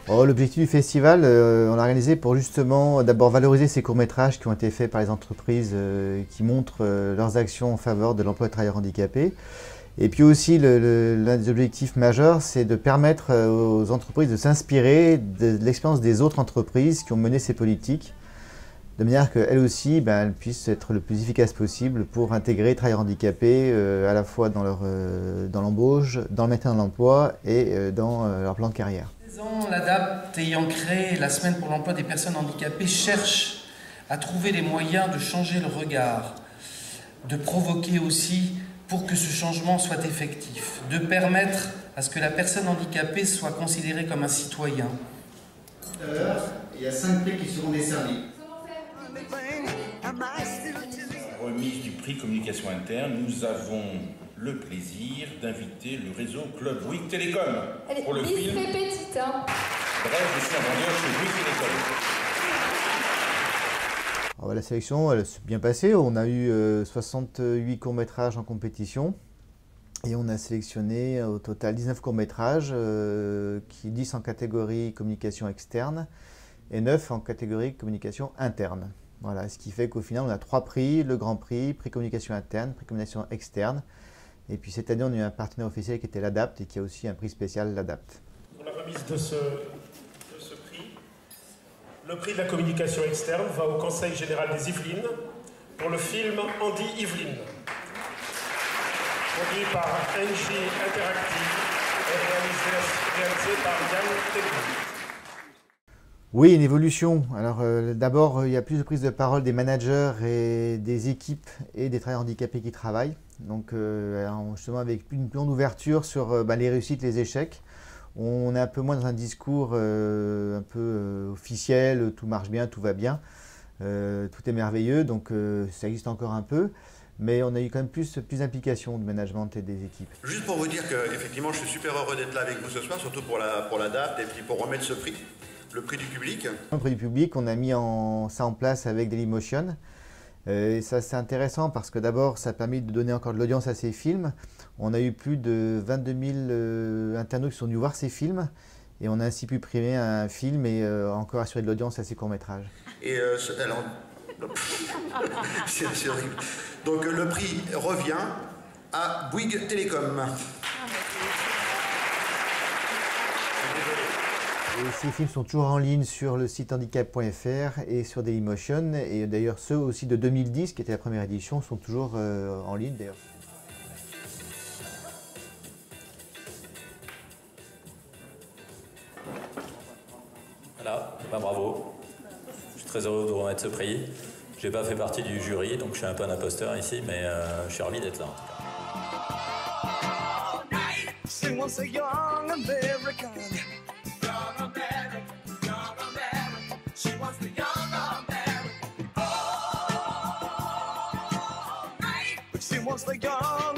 Oh, l'objectif du festival, on l'a organisé pour justement d'abord valoriser ces courts-métrages qui ont été faits par les entreprises qui montrent leurs actions en faveur de l'emploi des travailleurs handicapés. Et puis aussi, l'un des objectifs majeurs, c'est de permettre aux entreprises de s'inspirer de l'expérience des autres entreprises qui ont mené ces politiques, de manière qu'elles aussi, elles puissent être le plus efficaces possible pour intégrer les travailleurs handicapés à la fois dans l'embauche, dans le maintien de l'emploi et dans leur plan de carrière. L'ADAPT, ayant créé la Semaine pour l'emploi des personnes handicapées, cherche à trouver des moyens de changer le regard, de provoquer aussi pour que ce changement soit effectif, de permettre à ce que la personne handicapée soit considérée comme un citoyen. Tout à l'heure, il y a 5 prix qui seront décernés. Remise du prix communication interne, nous avons le plaisir d'inviter le réseau Club Bouygues Télécom pour le film. Petite, hein. Bref, je suis un vendeur chez Bouygues Télécom. Alors, la sélection, elle s'est bien passée. On a eu 68 courts-métrages en compétition et on a sélectionné au total 19 courts-métrages, 10 en catégorie communication externe et 9 en catégorie communication interne. Voilà, ce qui fait qu'au final, on a 3 prix, le Grand Prix, prix communication interne, prix communication externe. Et puis cette année, on a eu un partenaire officiel qui était l'ADAPT et qui a aussi un prix spécial l'ADAPT. Pour la remise de ce prix, le prix de la communication externe va au Conseil général des Yvelines pour le film Andy Yvelines, produit par NJ Interactive et réalisé par Yann Telly. Oui, une évolution. Alors d'abord, il y a plus de prise de parole des managers et des équipes et des travailleurs handicapés qui travaillent. Donc justement avec une plus grande ouverture sur les réussites, les échecs. On est un peu moins dans un discours un peu officiel, tout marche bien, tout va bien, tout est merveilleux, donc ça existe encore un peu. Mais on a eu quand même plus d'implication de management et des équipes. Juste pour vous dire que effectivement, je suis super heureux d'être là avec vous ce soir, surtout pour la date et puis pour remettre ce prix. Le prix du public. Le prix du public, on a mis ça en place avec Dailymotion. Et ça c'est intéressant parce que d'abord ça a permis de donner encore de l'audience à ces films. On a eu plus de 22 000 internautes qui sont venus voir ces films et on a ainsi pu primer un film et encore assurer de l'audience à ces courts-métrages. Et alors, c'est horrible. Donc le prix revient à Bouygues Télécom. Et ces films sont toujours en ligne sur le site handicap.fr et sur Dailymotion. Et d'ailleurs, ceux aussi de 2010, qui était la première édition, sont toujours en ligne d'ailleurs. Voilà, bravo. Je suis très heureux de remettre ce prix. Je n'ai pas fait partie du jury, donc je suis un peu un imposteur ici, mais je suis ravi d'être là en tout cas. She wants the young